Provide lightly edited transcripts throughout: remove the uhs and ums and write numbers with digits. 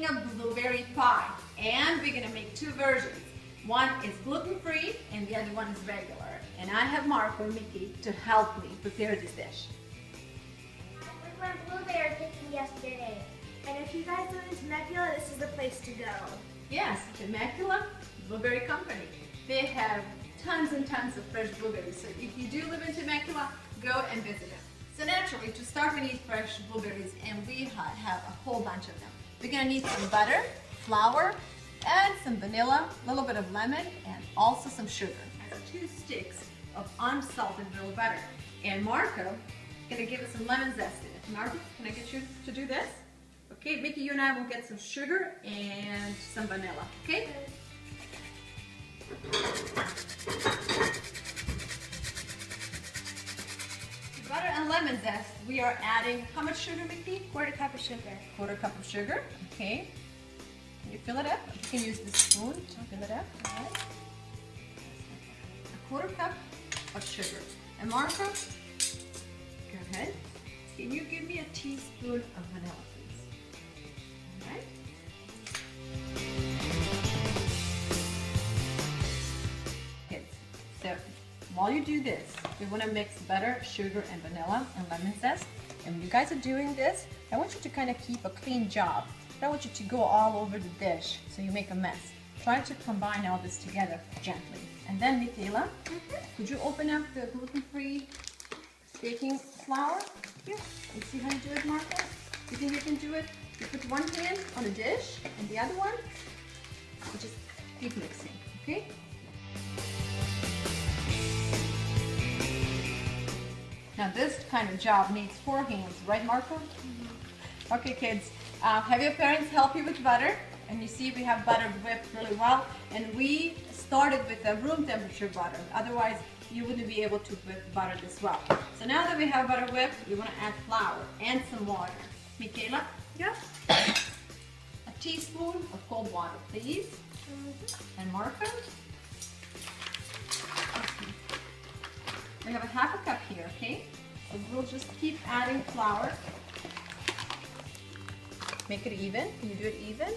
making a blueberry pie, and we're gonna make two versions. One is gluten-free and the other one is regular. And I have Marco and Mickey to help me prepare this dish. We went blueberry picking yesterday. And if you guys live in Temecula, this is the place to go. Yes, Temecula Blueberry Company. They have tons and tons of fresh blueberries. So if you do live in Temecula, go and visit them. So naturally, to start, we need fresh blueberries, and we have a whole bunch of them. We're gonna need some butter, flour, and some vanilla, a little bit of lemon, and also some sugar. I have 2 sticks of unsalted real butter. And Marco is gonna give us some lemon zest in it. Marco, can I get you to do this? Okay, Mickey, you and I will get some sugar and some vanilla, okay? Butter and lemon zest, we are adding how much sugar, Mickey? 1/4 cup of sugar. 1/4 cup of sugar, okay. Can you fill it up? You can use the spoon to fill it up, all right. 1/4 cup of sugar. And Marco, go ahead. Can you give me a teaspoon of vanilla, please? All right. Kids, so while you do this, we want to mix butter, sugar, and vanilla and lemon zest. And when you guys are doing this, I want you to kind of keep a clean job. I don't want you to go all over the dish so you make a mess. Try to combine all this together gently. And then, Michaela, could you open up the gluten-free baking flour? Yeah. And see how you do it, Marco? You think you can do it? You put one hand on a dish and the other one, you just keep mixing, okay? Now this kind of job needs 4 hands, right, Marco? Mm-hmm. Okay, kids, have your parents help you with butter? And you see we have butter whipped really well, and we started with the room temperature butter. Otherwise, you wouldn't be able to whip butter this well. So now that we have butter whipped, we want to add flour and some water. Michaela? Yeah. A teaspoon of cold water, please. And Marco? Okay. We have a 1/2 cup here, okay? So we'll just keep adding flour. Make it even. Can you do it even?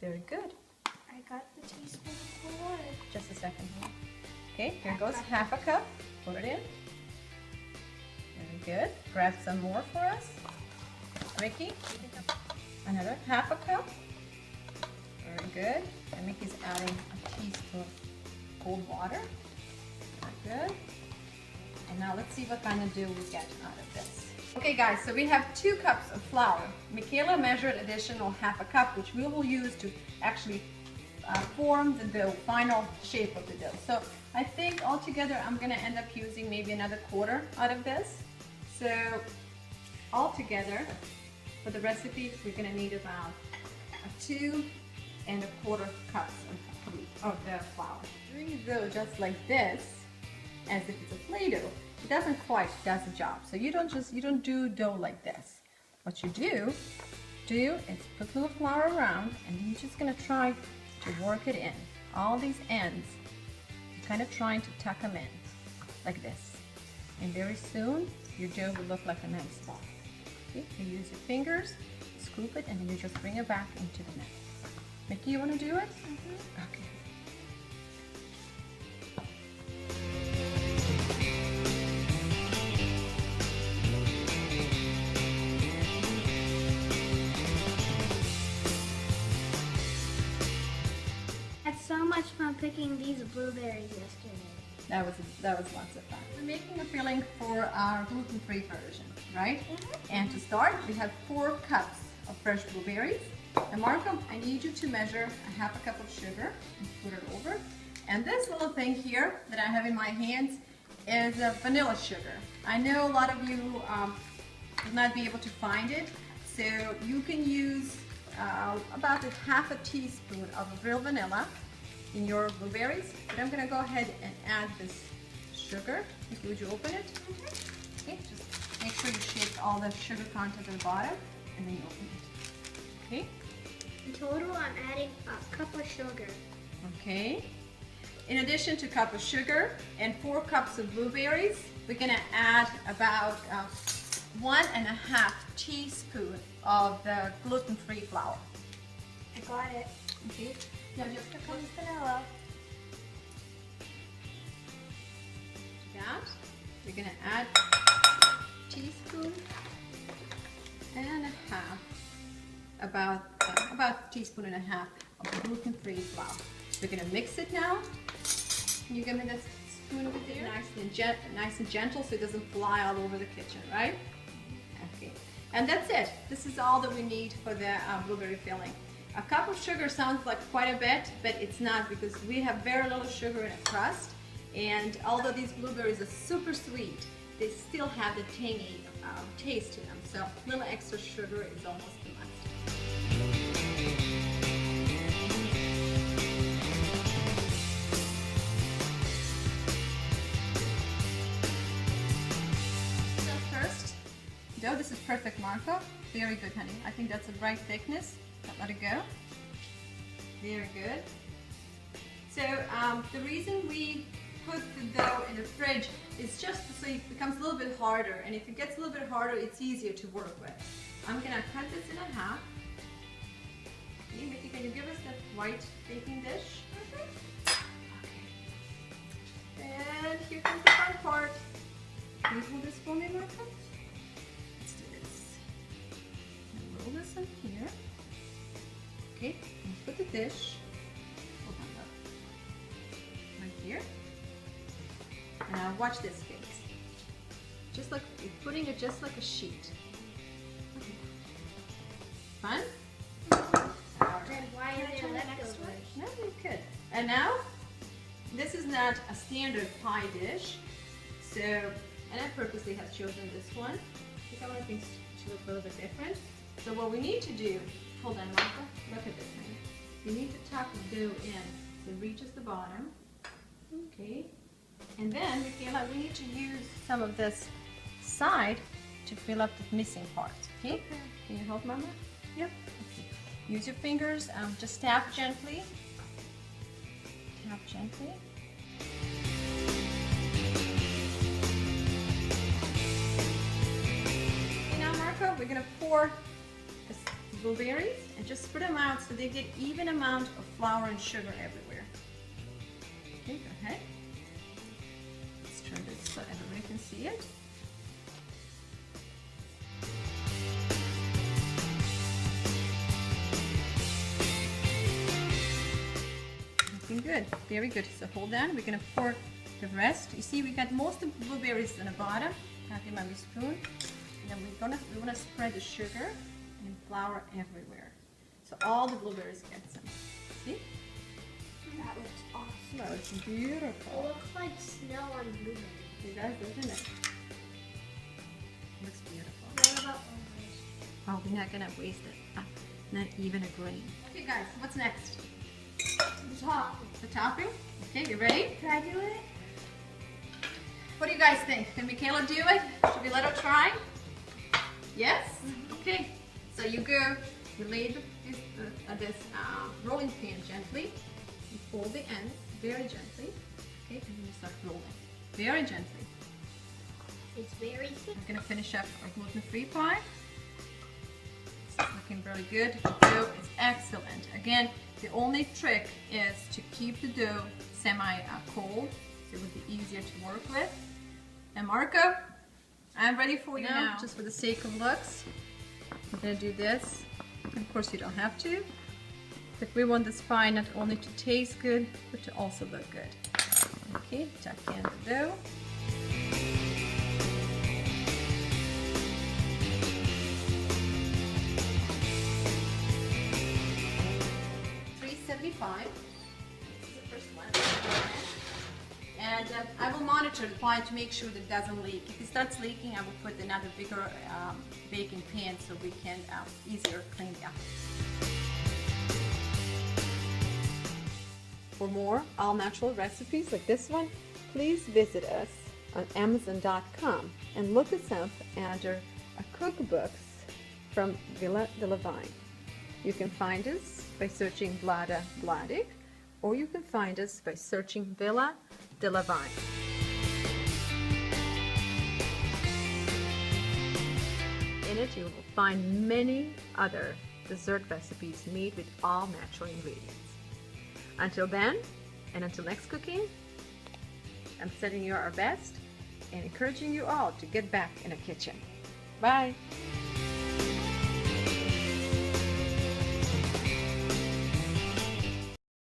Very good. I got the teaspoon of cold water. Just a second. Okay, here goes 1/2 cup. Put it in. Very good. Grab some more for us. Mickey, another 1/2 cup. Very good. And Mickey's adding a teaspoon of cold water. Very good. And now let's see what kind of dough we get out of this. Okay guys, so we have 2 cups of flour. Michaela measured additional 1/2 cup, which we will use to actually form the dough, final shape of the dough. So I think altogether I'm gonna end up using maybe another 1/4 out of this. So altogether, for the recipe, we're gonna need about 2 1/4 cups of the flour. Doing the dough just like this, as if it's a Play-Doh, it doesn't quite does the job. So you don't do dough like this. What you do is put a little flour around, and then you're just gonna try to work it in. All these ends, you're kind of trying to tuck them in, like this. And very soon, your dough will look like a nice ball. Okay? You use your fingers, scoop it, and then you just bring it back into the net. Mickey, you wanna do it? Mm-hmm. Okay. So much fun picking these blueberries yesterday. That was lots of fun. We're making a filling for our gluten-free version, right? And to start, we have 4 cups of fresh blueberries. And Marco, I need you to measure a 1/2 cup of sugar and put it over. And this little thing here that I have in my hands is vanilla sugar. I know a lot of you will not be able to find it, so you can use about 1/2 teaspoon of real vanilla in your blueberries, but I'm gonna go ahead and add this sugar. Okay, would you open it? Okay, just make sure you shake all the sugar content at the bottom, and then you open it. Okay? In total, I'm adding a cup of sugar. Okay. In addition to a cup of sugar and 4 cups of blueberries, we're gonna add about 1 1/2 teaspoon of the gluten-free flour. I got it. Okay. Now just Here comes vanilla. that. We're gonna add a teaspoon and a half, about a teaspoon and a half of the gluten-free flour. We're gonna mix it now. Can you give me this spoon over there? Nice and gentle so it doesn't fly all over the kitchen, right? Okay. And that's it. This is all that we need for the blueberry filling. A cup of sugar sounds like quite a bit, but it's not, because we have very little sugar in a crust. And although these blueberries are super sweet, they still have the tangy taste to them. So a little extra sugar is almost a must. So first, dough, this is perfect, Marco. Very good, honey. I think that's the right thickness. Let it go. Very good. So the reason we put the dough in the fridge is just so it becomes a little bit harder, and if it gets a little bit harder, it's easier to work with. I'm gonna cut this in half. Okay, Mickey, can you give us that white baking dish? Okay. And here comes the fun part. Can you hold this for me, Marco? Let's do this. Roll this in here. Okay, and put the dish. Hold on, look. Right here. And now watch this, kids. Just like you're putting it just like a sheet. Fun? Then why are there leftovers? No, you could. And now, this is not a standard pie dish. So, and I purposely have chosen this one because I want things to look a little bit different. So what we need to do, hold on, Martha, look at this, honey. You need to tuck the dough in so it reaches the bottom. Okay. And then, Michaela, we need to use some of this side to fill up the missing part. Okay? Can you help, Mama? Yep. Okay. Use your fingers. Just tap gently. Tap gently. Okay, now, Marco, we're gonna pour the blueberries and just spread them out so they get even amount of flour and sugar everywhere. Okay, go ahead. Turn this so everybody can see it. Looking good, very good. So hold on, we're gonna pour the rest. You see, we got most of the blueberries in the bottom. I'll give my spoon. And then we wanna spread the sugar and flour everywhere. So all the blueberries get some. See? That looks awesome. That looks It beautiful. looks like snow on blueberries. It does, doesn't it? Looks beautiful. What about blueberries? Oh, we're not gonna waste it. Not even a grain. Okay, guys, what's next? The top. The topping? Okay, you ready? Can I do it? What do you guys think? Can Michaela do it? Should we let her try? Yes? Okay. So you go, you lay this rolling pin gently. You fold the ends very gently. Okay, and then you start rolling. Very gently. It's very thick. We're gonna finish up our gluten-free pie. This is looking really good. The dough is excellent. Again, the only trick is to keep the dough semi-cold, so it would be easier to work with. And Marco, I'm ready for you now. Just for the sake of looks, I'm gonna do this. Of course, you don't have to, but we want this pie not only to taste good, but to also look good. Okay, tuck in the dough. $3.75. This is the first one. And I will monitor the pie to make sure that it doesn't leak. If it starts leaking, I will put another bigger baking pan so we can easier clean it up. For more all-natural recipes like this one, please visit us on Amazon.com and look us up under cookbooks from VLADA'S. You can find us by searching VLADA'S, or you can find us by searching VLADA'S. in it, you will find many other dessert recipes made with all natural ingredients. Until then, and until next cooking, I'm sending you our best and encouraging you all to get back in the kitchen. Bye!